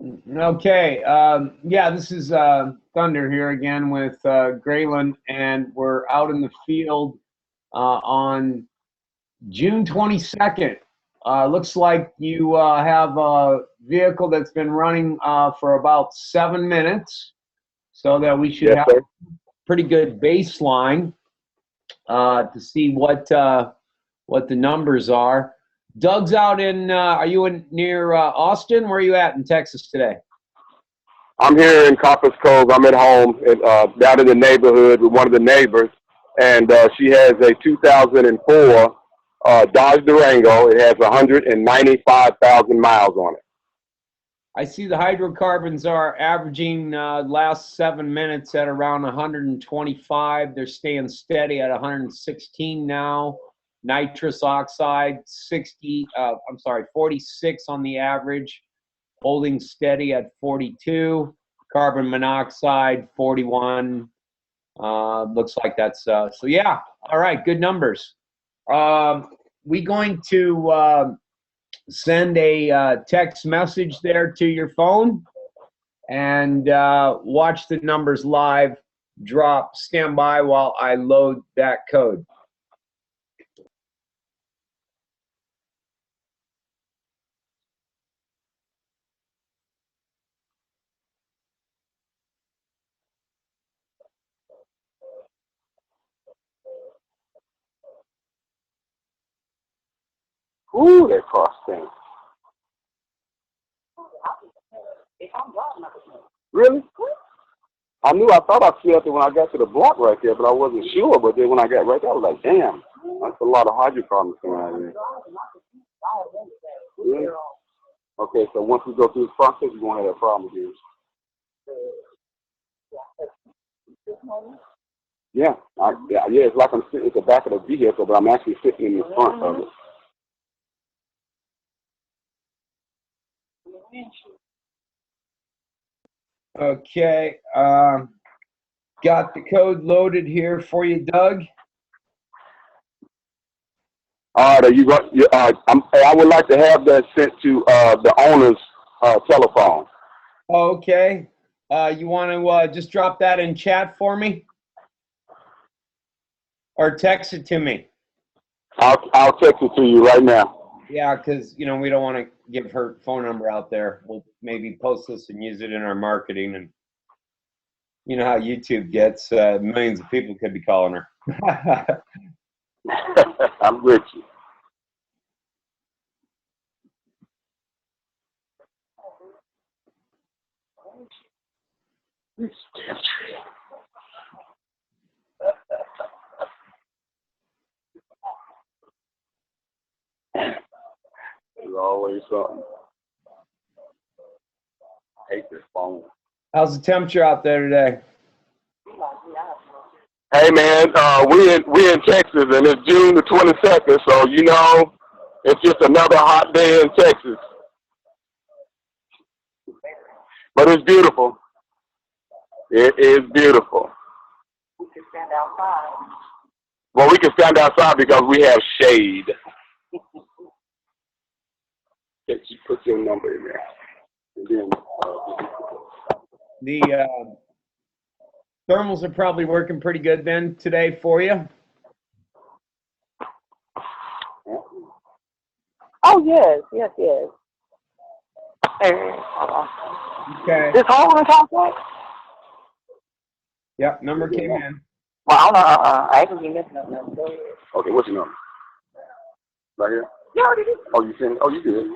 Okay. Yeah, this is Thunder here again with Graylind, and we're out in the field on June 22nd. Looks like you have a vehicle that's been running for about 7 minutes, so that we should have a pretty good baseline to see what the numbers are. Doug's out in, are you in near Austin? Where are you at in Texas today? I'm here in Copper's Cove. I'm at home, down in the neighborhood with one of the neighbors, and she has a 2004 Dodge Durango. It has 195,000 miles on it. I see the hydrocarbons are averaging last 7 minutes at around 125. They're staying steady at 116 now. Nitrous oxide 46 on the average, holding steady at 42. Carbon monoxide 41. Looks like that's so yeah. All right, good numbers. We going to send a text message there to your phone and watch the numbers live drop. Stand by while I load that code. Ooh, that car stinks. Really? I thought I smelled it when I got to the block right there, but I wasn't sure. But then when I got right there, I was like, damn, that's a lot of hydrocarbons coming out of here. Really? Okay, so once we go through this process, we won't have that problem again. Yeah, it's like I'm sitting at the back of the vehicle, but I'm actually sitting in the front of it. Okay, got the code loaded here for you, Doug. All right, I would like to have that sent to the owner's telephone. Okay, you want to just drop that in chat for me, or text it to me? I'll text it to you right now. Yeah, because we don't want to give her phone number out there. We'll maybe post this and use it in our marketing, and you know how YouTube gets. Millions of people could be calling her. I'm with you. There's always something. I hate this phone. How's the temperature out there today? Hey man, we in Texas, and it's June the 22nd, so it's just another hot day in Texas. But it's beautiful. It is beautiful. We can stand outside. Well, we can stand outside because we have shade. You put your number in there. And then, the thermals are probably working pretty good then today for you. Oh, yes. Okay. This whole one talk what? Yep, number came in. Well, I ain't gonna be missing no number. okay, what's your number? Right here? You already did. Oh, you sent? Oh, you did.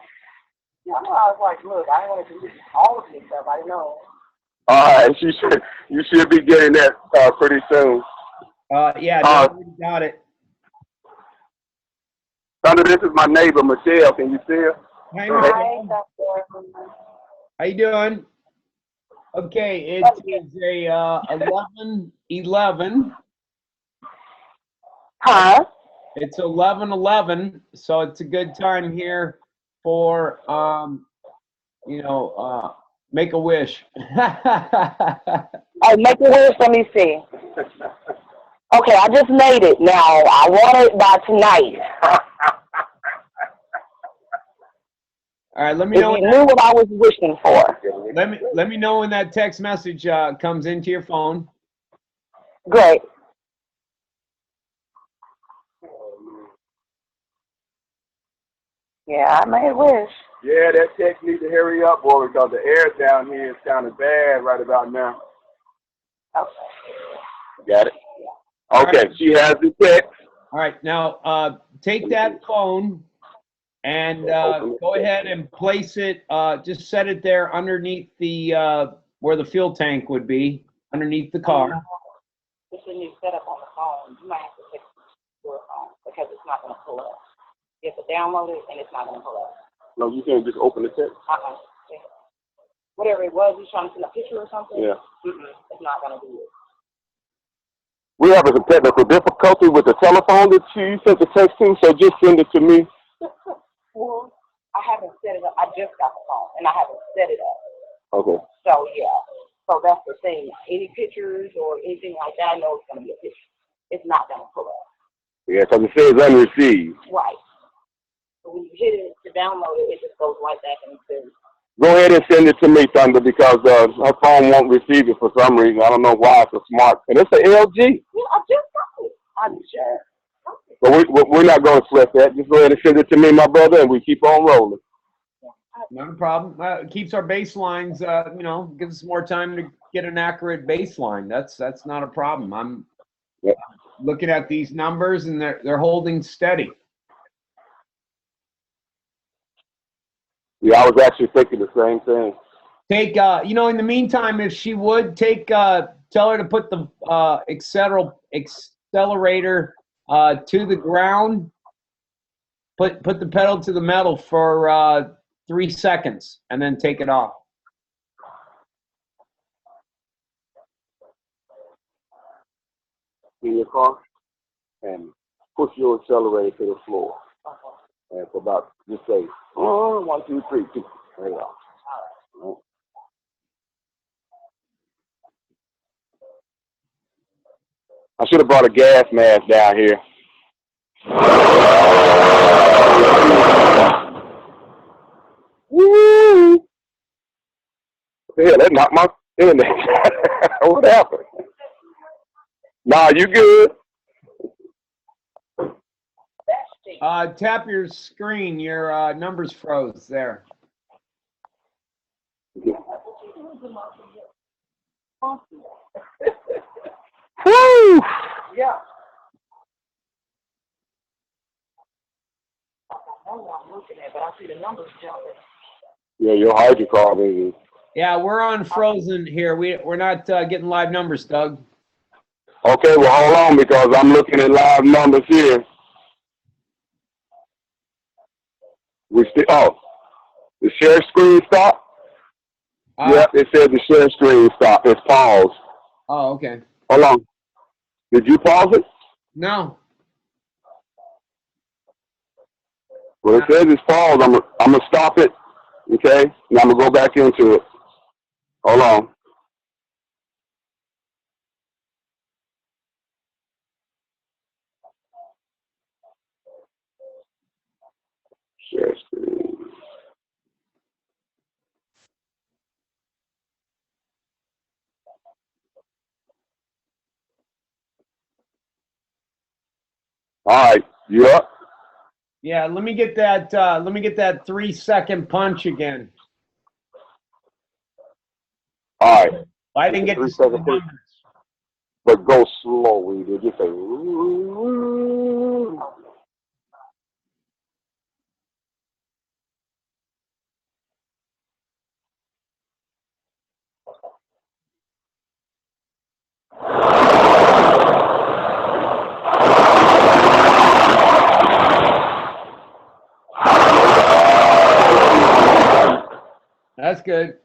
Yeah, I know. I was like, look, I didn't want to do all of this stuff. I didn't know. All right, you should be getting that pretty soon. Yeah, no, we got it. Thunder, this is my neighbor, Michelle. Can you see her? Hi, Michelle. How you doing? Okay, it is a 11:11. Huh? It's 11:11, so it's a good time here for make a wish. Oh, make a wish. Let me see. Okay, I just made it. Now I want it by tonight. All right, let me know. If you knew what I was wishing for. let me know when that text message comes into your phone. Great. Yeah, I may wish. Yeah, that text needs to hurry up, boy, because the air down here is kind of bad right about now. Okay. Got it? All Okay, right. she has the text. All right, now take that phone and go ahead and place it. Just set it there underneath the where the fuel tank would be, underneath the car. This is a new setup on the phone. You might have to fix your phone because it's not going to pull up. You have to download it and it's not going to pull up. No, you can't just open the text. Yeah. Whatever it was, you trying to send a picture or something? Yeah. It's not going to do it. We're having some technical difficulty with the telephone that she sent the text to, so just send it to me. Well, I haven't set it up. I just got the phone and I haven't set it up. Okay. So, yeah. So that's the thing. Any pictures or anything like that, I know it's going to be a picture. It's not going to pull up. Yeah, because it says unreceived. Right. So when you hit it to download it, it just goes right back and says. Go ahead and send it to me, Thunder, because her phone won't receive it for some reason. I don't know why. It's a smart, and it's an LG. Yeah, I just got it. I'm sure. But we're not going to sweat that. Just go ahead and send it to me, my brother, and we keep on rolling. Not a problem. It keeps our baselines, gives us more time to get an accurate baseline. That's not a problem. I'm looking at these numbers and they're holding steady. Yeah, I was actually thinking the same thing. Take, in the meantime, if she would tell her to put the accelerator to the ground, put the pedal to the metal for 3 seconds, and then take it off. In your car, and push your accelerator to the floor. And for about, just say, 1, 2, 3, 2, right off. Right. I should have brought a gas mask down here. Woo! Yeah, that knocked my internet. What happened? Nah, you good? Tap your screen. Your numbers froze there. Woo! Yeah. I know what I'm looking at, but I see the numbers jumping. Yeah, your hydrocarbon is. Yeah, we're on frozen here. We're not getting live numbers, Doug. Okay, well, hold on, because I'm looking at live numbers here. The share screen stop? Yep, it says the share screen stop. It's paused. Oh, okay. Hold on. Did you pause it? No. Well, it says it's paused. I'm going to stop it, okay? And I'm going to go back into it. Hold on. Share screen. All right, you up? Yeah, let me get that 3 second punch again. All right. I didn't get to see the numbers. But go slowly. They just say, ooh. That's good.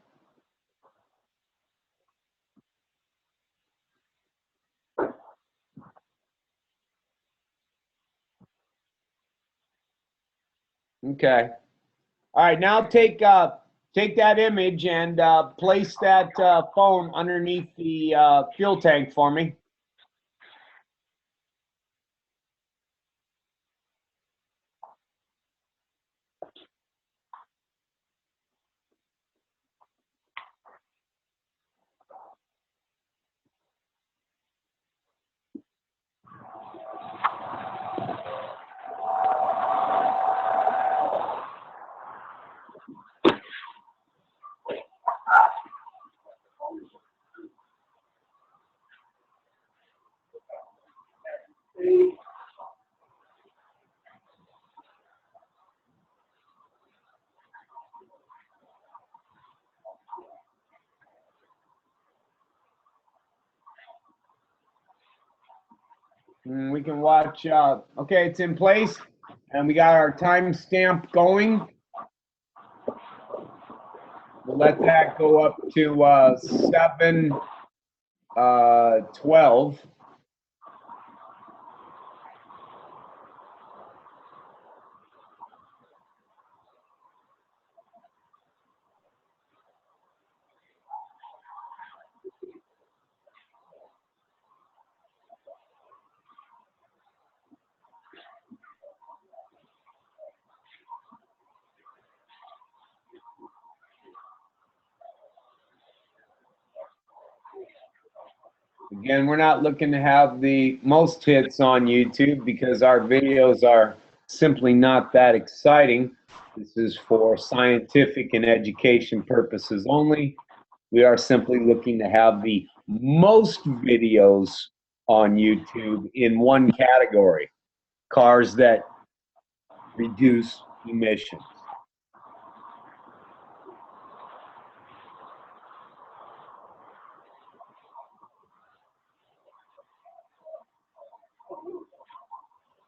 Okay. All right, now take that image and place that phone underneath the fuel tank for me. And we can watch, okay, it's in place, and we got our timestamp going. We'll let that go up to 7:12. Again, we're not looking to have the most hits on YouTube because our videos are simply not that exciting. This is for scientific and education purposes only. We are simply looking to have the most videos on YouTube in one category: cars that reduce emissions.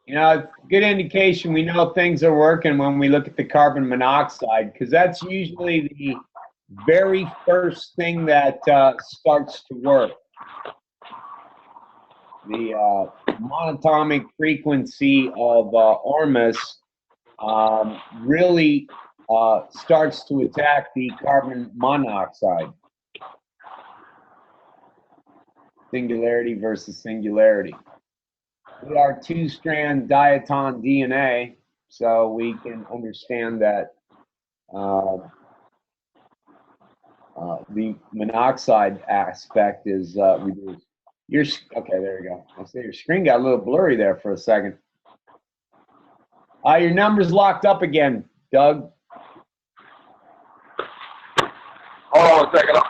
You know, good indication we know things are working when we look at the carbon monoxide, because that's usually the very first thing that starts to work. The monatomic frequency of ORMUS really starts to attack the carbon monoxide. Singularity versus singularity. We are two-strand diatom DNA, so we can understand that the monoxide aspect is reduced. Okay, there you go. I say your screen got a little blurry there for a second. Your number's locked up again, Doug. Hold on a second.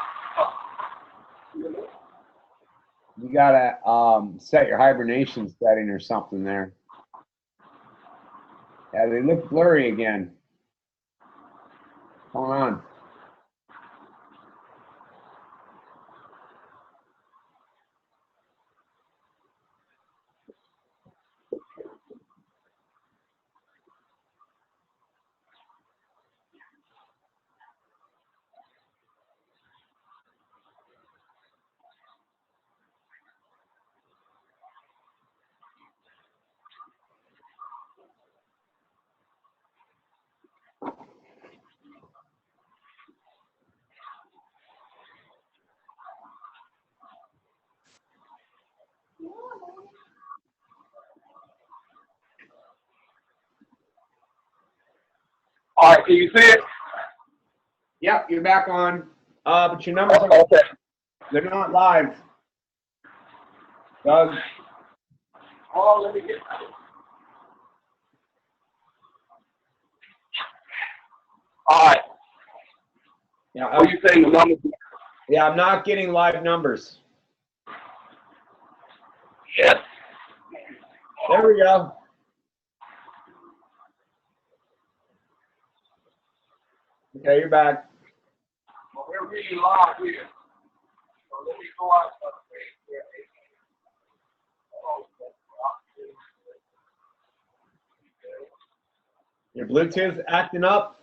You gotta set your hibernation setting or something there. Yeah, they look blurry again. Hold on. All right, can you see it? Yep, you're back on. But your numbers are, Okay. they're not live. Doug. Oh, let me get. All right. Yeah, What are you saying the numbers? yeah, I'm not getting live numbers. Yes. There we go. Okay, you're back. Well, we're reading live here. So let me go out. Your Bluetooth acting up?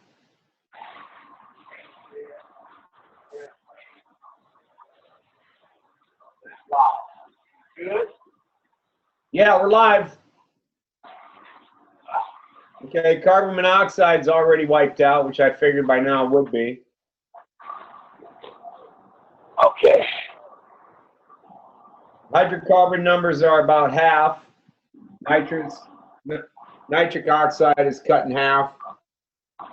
Good. Yeah, we're live. Okay, carbon monoxide's already wiped out, which I figured by now would be. Okay. Hydrocarbon numbers are about half. Nitric oxide is cut in half. All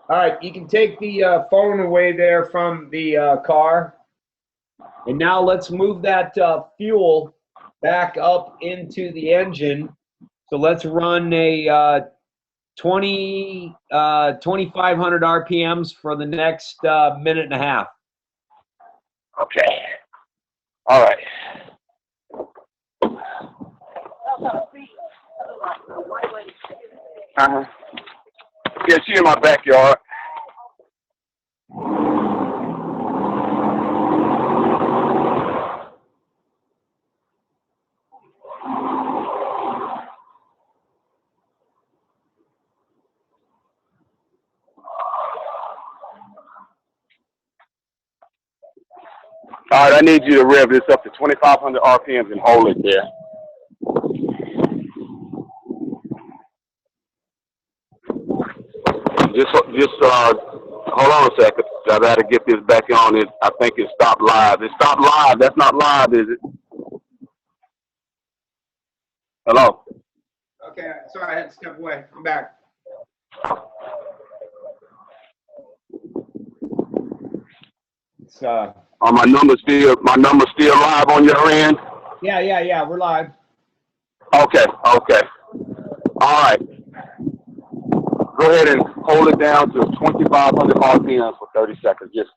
right, you can take the phone away there from the car. And now let's move that fuel back up into the engine. So let's run a 2,500 RPMs for the next minute and a half. Okay. All right. Uh-huh. Yeah, she in my backyard. All right, I need you to rev this up to 2,500 RPMs and hold it there. Just hold on a second. I gotta get this back on. It. I think it stopped live. It stopped live. That's not live, is it? Hello. Okay, sorry, I had to step away. I'm back. It's Are my numbers still live on your end? yeah, we're live. Okay. All right. Go ahead and hold it down to 2,500 RPMs for 30 seconds. Just,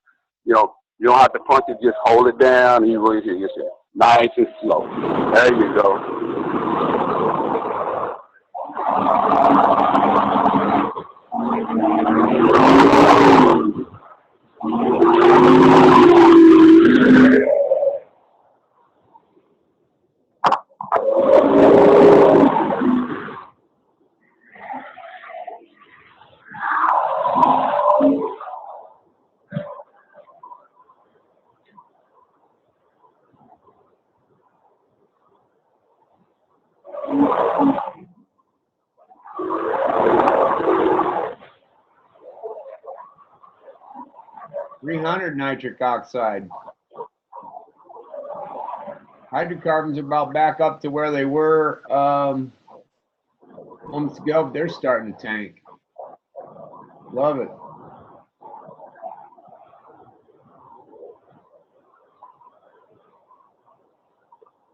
you don't have to punch it. Just hold it down. You will hear yourself. Nice and slow. There you go. Nitric oxide. Hydrocarbons are about back up to where they were moments ago, but they're starting to tank. Love it.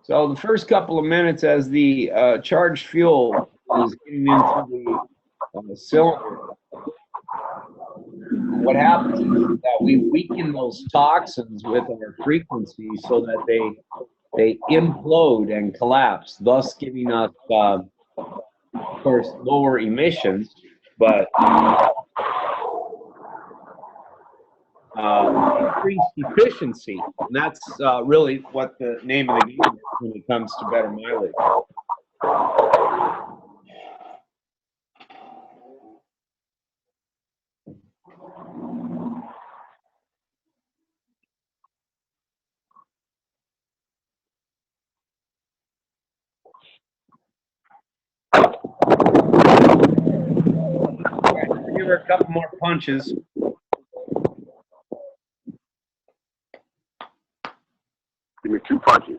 So the first couple of minutes as the charged fuel is getting into the cylinder, what happens is that we weaken those toxins with our frequency so that they implode and collapse, thus giving us, of course, lower emissions, but increased efficiency. And that's really what the name of the game is when it comes to better mileage. Give her a couple more punches. Give me 2 punches.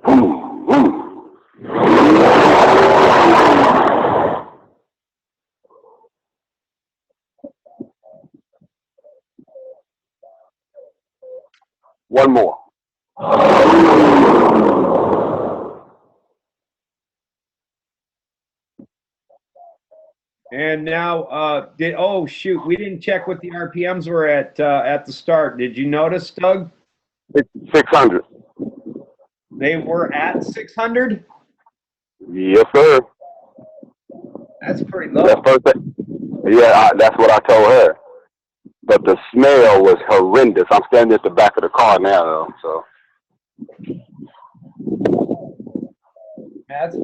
One more. And now, oh shoot, we didn't check what the RPMs were at the start. Did you notice, Doug? 600. They were at 600? Yes, sir. That's pretty low. That's perfect. Yeah, that's what I told her. But the smell was horrendous. I'm standing at the back of the car now, though. So. That's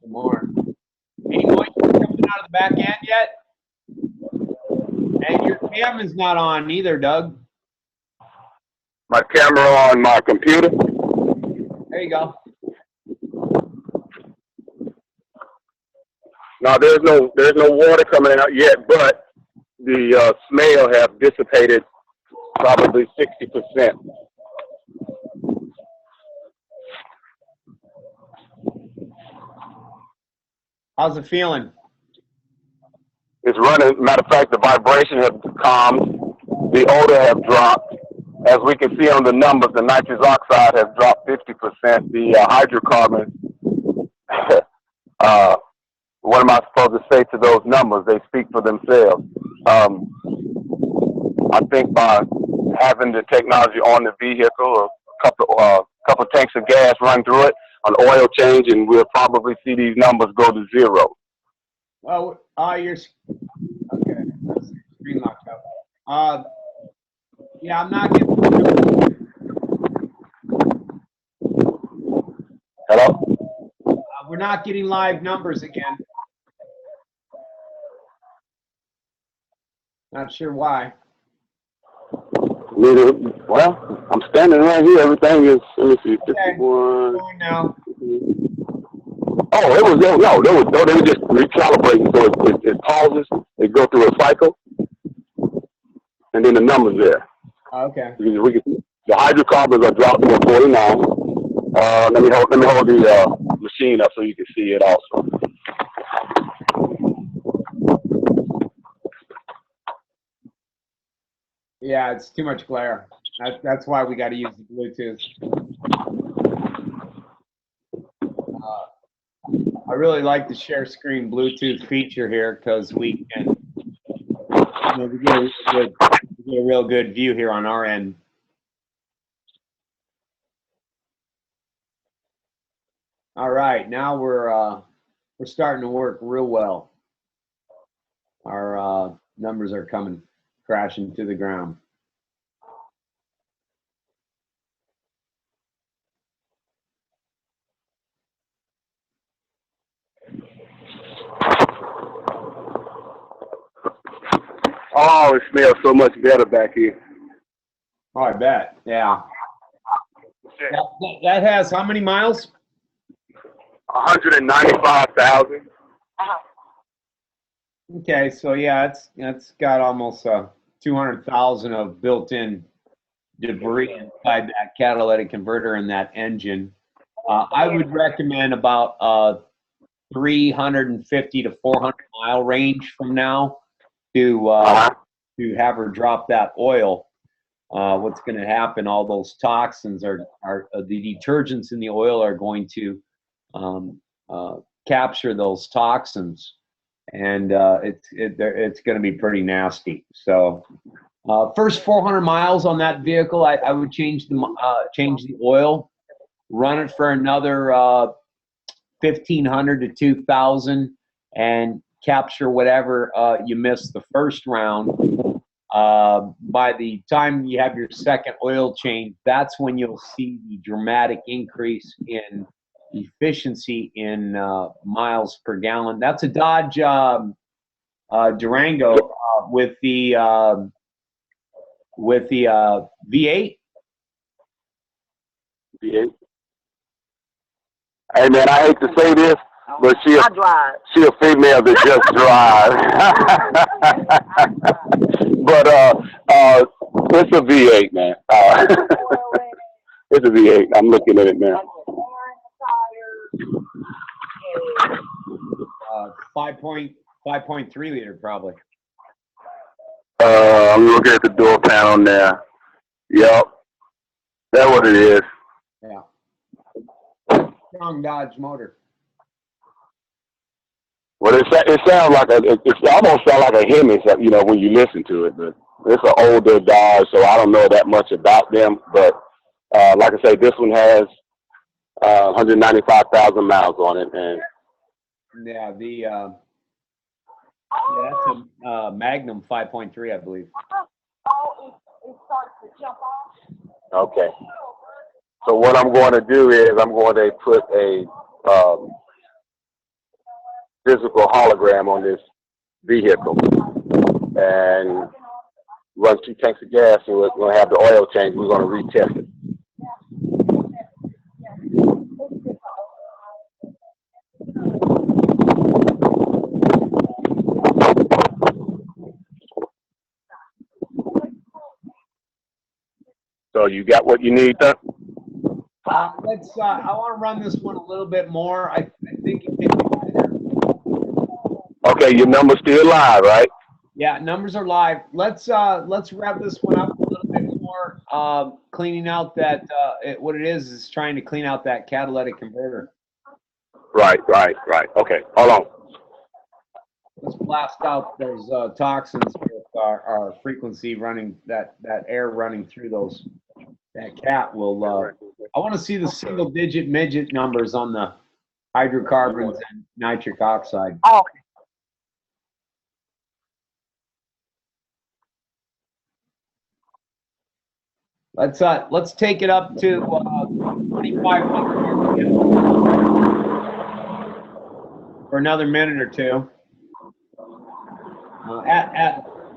more. Any noise coming out of the back end yet? And your cam is not on either, Doug. My camera on my computer. There you go. No, there's no water coming out yet, but the smell have dissipated probably 60%. How's it feeling? It's running. Matter of fact, the vibration has calmed. The odor have dropped. As we can see on the numbers, the nitrous oxide has dropped 50%. The hydrocarbons, what am I supposed to say to those numbers? They speak for themselves. I think by having the technology on the vehicle, a couple tanks of gas run through it, an oil change, and we'll probably see these numbers go to 0. Well, you're okay. That's screen locked up. Yeah, I'm not getting. Hello? We're not getting live numbers again. Not sure why. Well, I'm standing right here. Everything is, let me see, 51. Going now. Oh, they were just recalibrating, so it pauses, it go through a cycle, and then the numbers there. Okay. The hydrocarbons are dropping to 49. Let me hold the machine up so you can see it also. Yeah, it's too much glare. That's why we got to use the Bluetooth. I really like the share screen Bluetooth feature here because we can, we get a real good view here on our end. All right, now we're starting to work real well. Our numbers are coming crashing to the ground. Oh, it smells so much better back here. Oh, I bet. Yeah. That has how many miles? 195,000. Okay, so yeah, it's got almost 200,000 of built-in debris inside that catalytic converter in that engine. I would recommend about 350 to 400 mile range from now to have her drop that oil. What's going to happen? All those toxins are the detergents in the oil are going to capture those toxins, and it's going to be pretty nasty. So first 400 miles on that vehicle, I would change the oil, run it for another 1,500 to 2,000, and capture whatever you missed the first round. By the time you have your second oil change, that's when you'll see the dramatic increase in efficiency in miles per gallon. That's a Dodge Durango with the V8. V8. Hey man, I hate to say this, but she a female that just drives. But it's a V8, man. It's a V8. I'm looking at it now. 5.3 liter probably. I'm looking at the door panel now. Yep, that's what it is. Yeah. Strong Dodge motor. Well, it sounds like it almost sounds like a Hemi, when you listen to it. But it's an older Dodge, so I don't know that much about them. But like I say, this one has 195,000 miles on it, and yeah, that's a Magnum 5.3, I believe. It starts to jump off. Okay. So what I'm going to do is I'm going to put a physical hologram on this vehicle and run 2 tanks of gas, and we're going to have the oil change. We're going to retest it. So you got what you need, then? I want to run this one a little bit more. I think it can be better. Okay, your number's still live, right? Yeah, numbers are live. Let's wrap this one up a little bit more. Cleaning out that what it is trying to clean out that catalytic converter. Right. Okay, hold on. Let's blast out those toxins with our frequency running, that air running through those. That cat will. I want to see the single-digit midget numbers on the hydrocarbons and nitric oxide. Oh, okay. Let's take it up to 2,500 for another minute or two.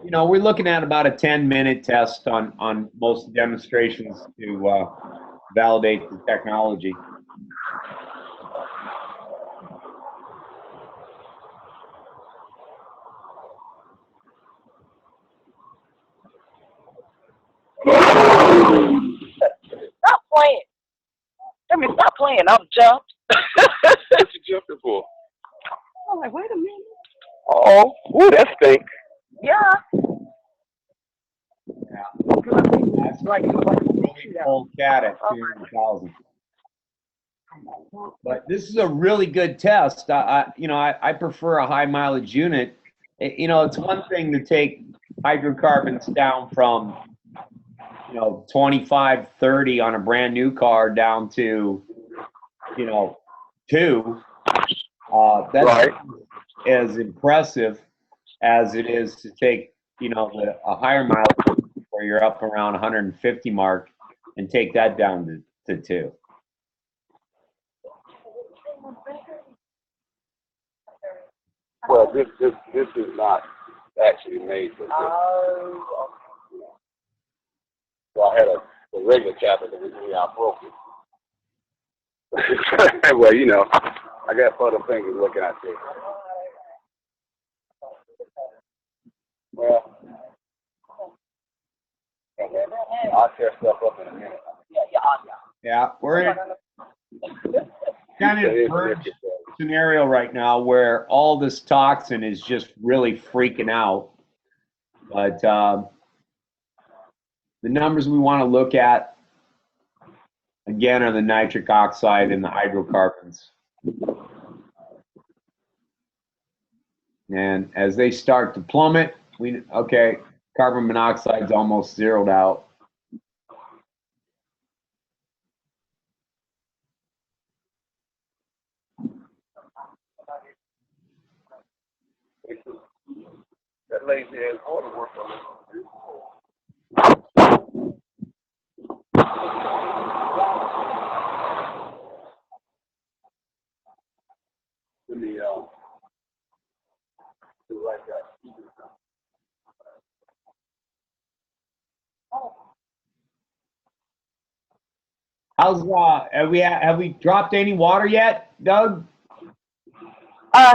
you know, we're looking at about a 10-minute test on most demonstrations to validate the technology. Stop playing. I mean, stop playing. I'm jumped. What you jumping for? I'm like, wait a minute. Oh, ooh, that stinks. Yeah. That's like a really cold cat at 200,000. But this is a really good test. I prefer a high mileage unit. You know, it's one thing to take hydrocarbons down from, 25, 30 on a brand new car down to, 2. That's Right. as impressive as it is to take, a higher mileage where you're up around 150 mark and take that down to 2. Well, this is not actually made for this. So I had a regular cabinet that recently I broke it. Well, you know, I got other fingers looking at this. Well, I'll tear stuff up in a minute. Yeah, we're in kind of an urgent scenario right now where all this toxin is just really freaking out. But the numbers we want to look at, again, are the nitric oxide and the hydrocarbons. And as they start to plummet, carbon monoxide's almost zeroed out. That lazy ass order work on it. Let me do like that. How's have we dropped any water yet, Doug?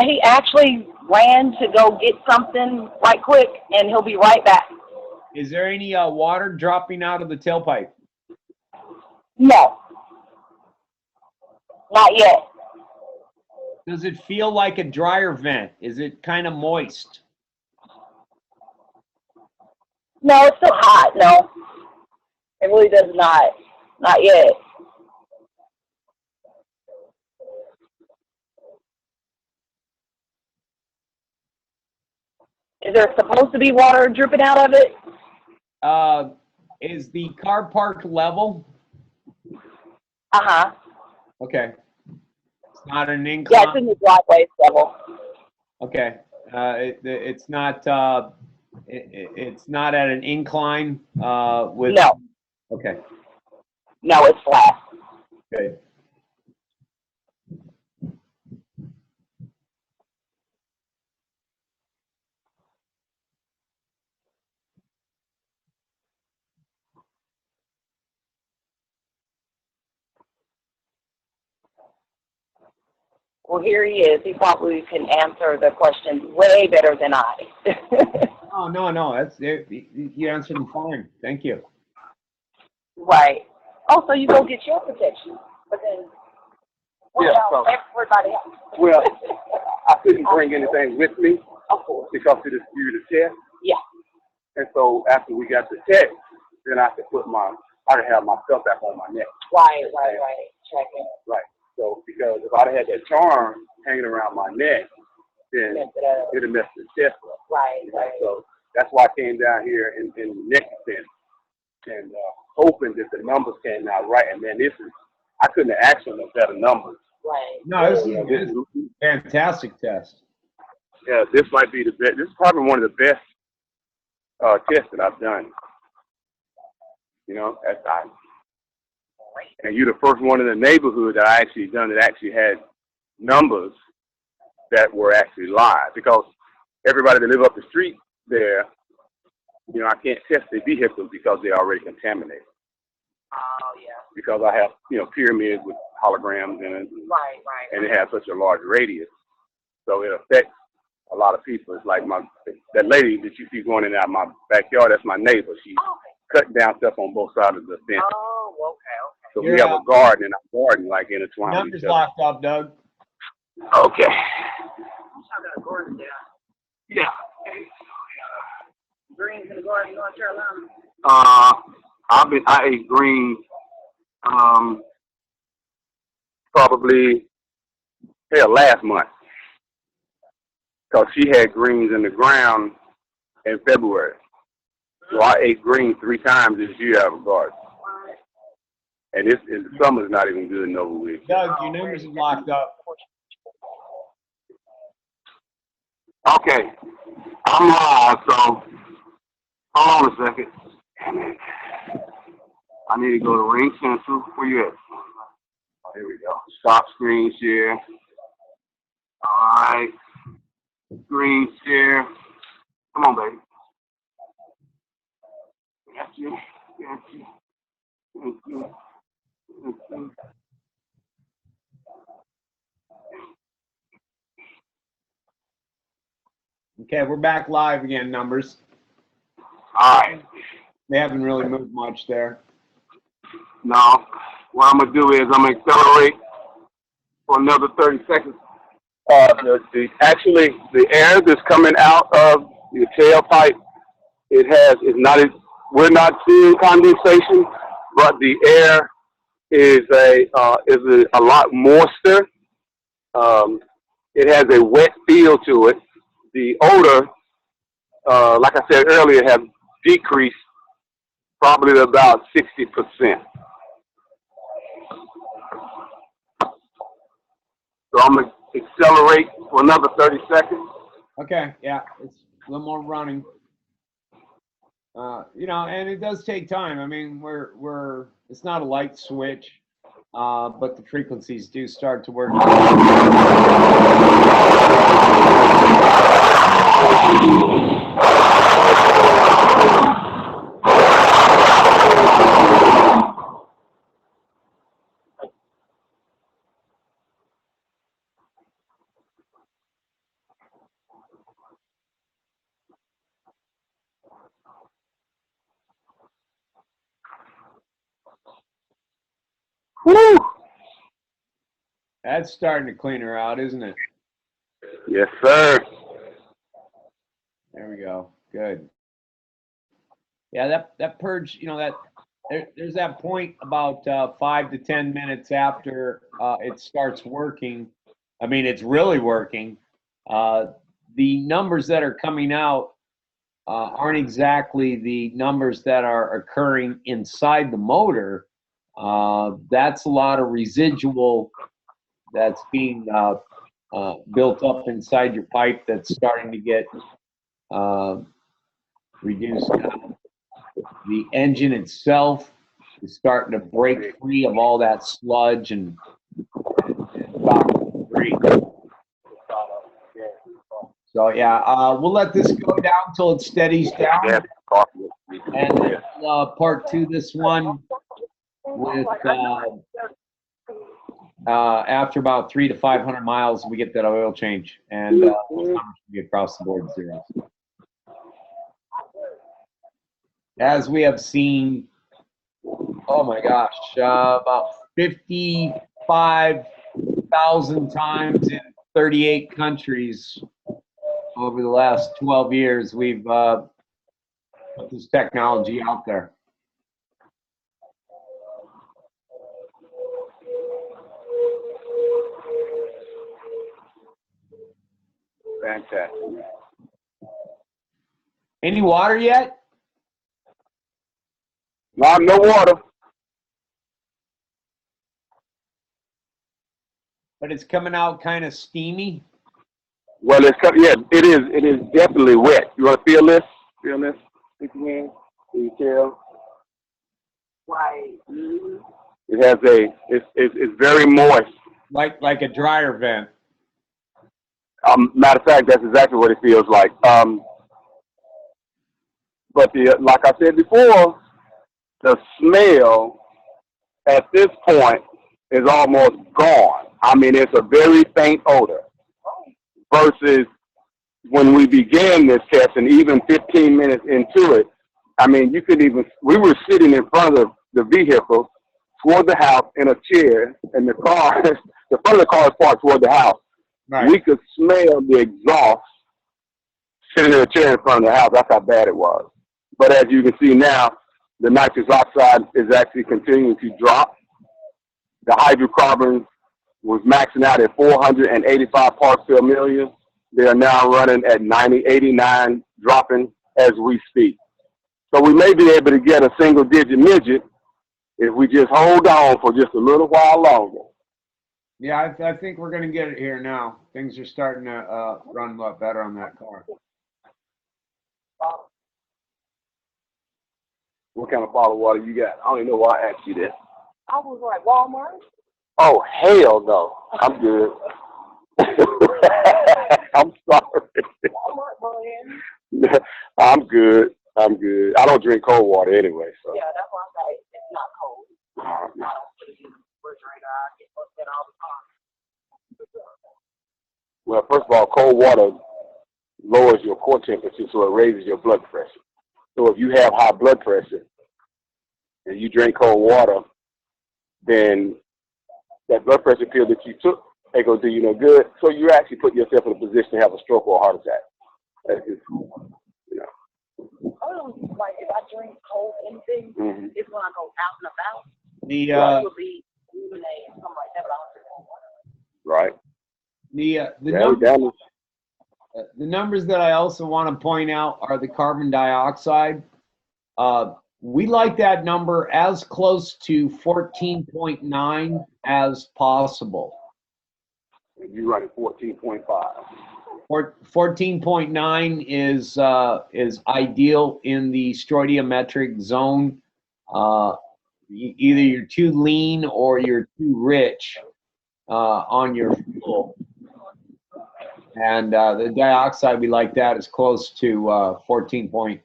He actually ran to go get something right quick, and he'll be right back. Is there any water dropping out of the tailpipe? No, not yet. Does it feel like a dryer vent? Is it kind of moist? No, it's still hot. No, it really does not. Not yet. Is there supposed to be water dripping out of it? Is the car parked level? Uh-huh. Okay. It's not an incline? Yeah, it's in the driveway level. Okay. It's not it's not at an incline with... No. Okay. No, it's flat. Good. Well, here he is. He probably can answer the question way better than I. Oh, no. That's it. You answered them fine. Thank you. Right. Oh, so you go get your protection. But then, what about everybody else? Well, I couldn't bring anything with me, of course, because of the spirit of test. Yeah. And so after we got the test, then I could have my stuff back on my neck. Right. Check it. Right. So because if I'd had that charm hanging around my neck, then it'd have messed the test up. Right. So that's why I came down here in neck defense and hoping that the numbers came out right. And then I couldn't have asked them better numbers. Right. No, this is a fantastic test. Yeah, this might be the best. This is probably one of the best tests that I've done. You know, and you're the first one in the neighborhood that I actually done that actually had numbers that were actually live, because everybody that live up the street there you know, I can't test the vehicles because they're already contaminated. Oh, yeah. Because I have, you know, pyramids with holograms in it. Right. And it has such a large radius. So it affects a lot of people. It's like that lady that you see going in and out of my backyard, that's my neighbor. She cut down stuff on both sides of the fence. Oh, okay. So we have a garden, and our garden like intertwined. Numbers locked up, Doug. Okay. I'm talking about Gordon down. Yeah. Greens in the garden, North Carolina. I ate greens, probably, last month. Cause she had greens in the ground in February. So I ate greens 3 times this year out of a garden. And the summer's not even good and over with. Doug, your numbers are locked up. Okay. I'm live, so hold on a second. Damn it. I need to go to Ring Central. Where you at? Oh, here we go. Stop screen share. All right. Screen share. Come on, baby. Got you. Thank you. Okay, we're back live again, numbers. All right. They haven't really moved much there. Now, what I'm going to do is I'm going to accelerate for another 30 seconds. Actually, the air that's coming out of the tailpipe, we're not seeing condensation, but the air is a lot moister. It has a wet feel to it. The odor, like I said earlier, has decreased probably to about 60%. So I'm going to accelerate for another 30 seconds. Okay, yeah, it's a little more running. You know, and it does take time. I mean, it's not a light switch, but the frequencies do start to work. Woo! That's starting to clean her out, isn't it? Yes, sir. There we go. Good. Yeah, that purge, you know, there's that point about 5 to 10 minutes after it starts working. I mean, it's really working. The numbers that are coming out aren't exactly the numbers that are occurring inside the motor. That's a lot of residual that's being built up inside your pipe that's starting to get reduced. The engine itself is starting to break free of all that sludge and great. So yeah, we'll let this go down till it steadies down, and then part 2 this one with after about 300 to 500 miles, we get that oil change, and those numbers should be across the board zeros. As we have seen, oh my gosh, about 55,000 times in 38 countries over the last 12 years, we've put this technology out there. Fantastic. Any water yet? No water. But it's coming out kind of steamy. Well, it is definitely wet. You want to feel this? Feel this? Stick your hand. Can you tell? Right. It has it's very moist. Like a dryer vent. Matter of fact, that's exactly what it feels like. But like I said before, the smell at this point is almost gone. I mean, it's a very faint odor versus when we began this test and even 15 minutes into it. I mean, we were sitting in front of the vehicle toward the house in a chair, and the front of the car is parked toward the house. Right. We could smell the exhaust sitting in a chair in front of the house. That's how bad it was. But as you can see now, the nitrous oxide is actually continuing to drop. The hydrocarbons was maxing out at 485 parts per million. They are now running at 89, dropping as we speak. So we may be able to get a single-digit midget if we just hold on for just a little while longer. Yeah, I think we're going to get it here now. Things are starting to run a lot better on that car. What kind of bottled water you got? I don't even know why I asked you that. I was like, Walmart? Oh, hell no. I'm good. I'm sorry. Walmart brand. I'm good. I don't drink cold water anyway. So. Yeah, that's why I say it's not cold. I don't put it in the refrigerator. I get upset all the time. Well, first of all, cold water lowers your core temperature, so it raises your blood pressure. So if you have high blood pressure and you drink cold water, then that blood pressure pill that you took ain't gonna do you no good. So you actually put yourself in a position to have a stroke or a heart attack. That's just, I don't like if I drink cold anything, it's when I go out and about. The will be lemonade or something like that, but I don't drink cold water. Right. The numbers that I also want to point out are the carbon dioxide. We like that number as close to 14.9 as possible. You run at 14.5. 14.9 is ideal in the stoichiometric zone. Either you're too lean or you're too rich on your fuel. And the dioxide, we like that as close to 14.9.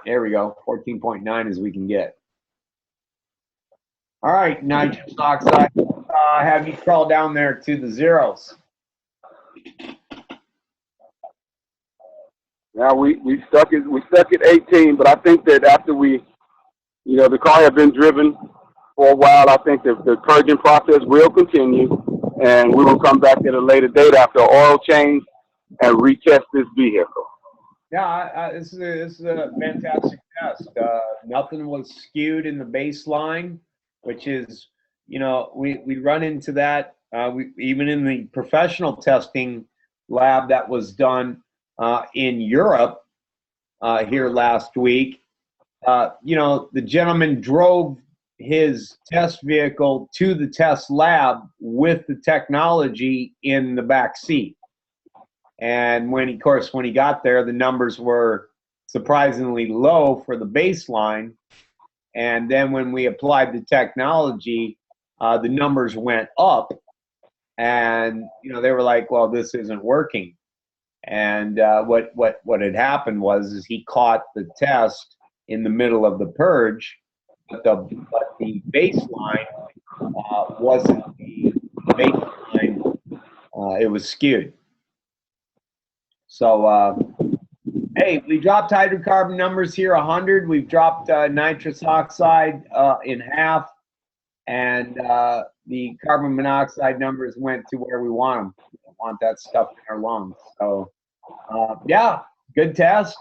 There we go, 14.9 as we can get. All right, nitrous oxide. Have you crawl down there to the zeros. Now we stuck at 18, but I think that after the car had been driven for a while, I think that the purging process will continue, and we will come back at a later date after oil change and retest this vehicle. Yeah, this is a fantastic test. Nothing was skewed in the baseline, which is, we run into that. Even in the professional testing lab that was done in Europe here last week, the gentleman drove his test vehicle to the test lab with the technology in the back seat. And when he got there, the numbers were surprisingly low for the baseline. And then when we applied the technology, the numbers went up. And, they were like, well, this isn't working. And what had happened was he caught the test in the middle of the purge, but the baseline wasn't the baseline. It was skewed. So, hey, we dropped hydrocarbon numbers here 100. We've dropped nitrous oxide in half, and the carbon monoxide numbers went to where we want them. We don't want that stuff in our lungs. So, yeah, good test.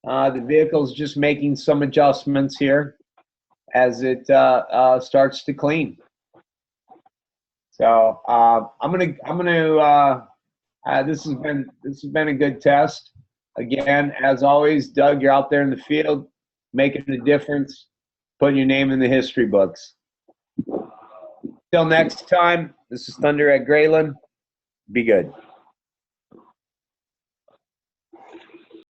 The vehicle's just making some adjustments here as it starts to clean. So this has been a good test. Again, as always, Doug, you're out there in the field making a difference, putting your name in the history books. Till next time, this is Thunder at Graylind. Be good.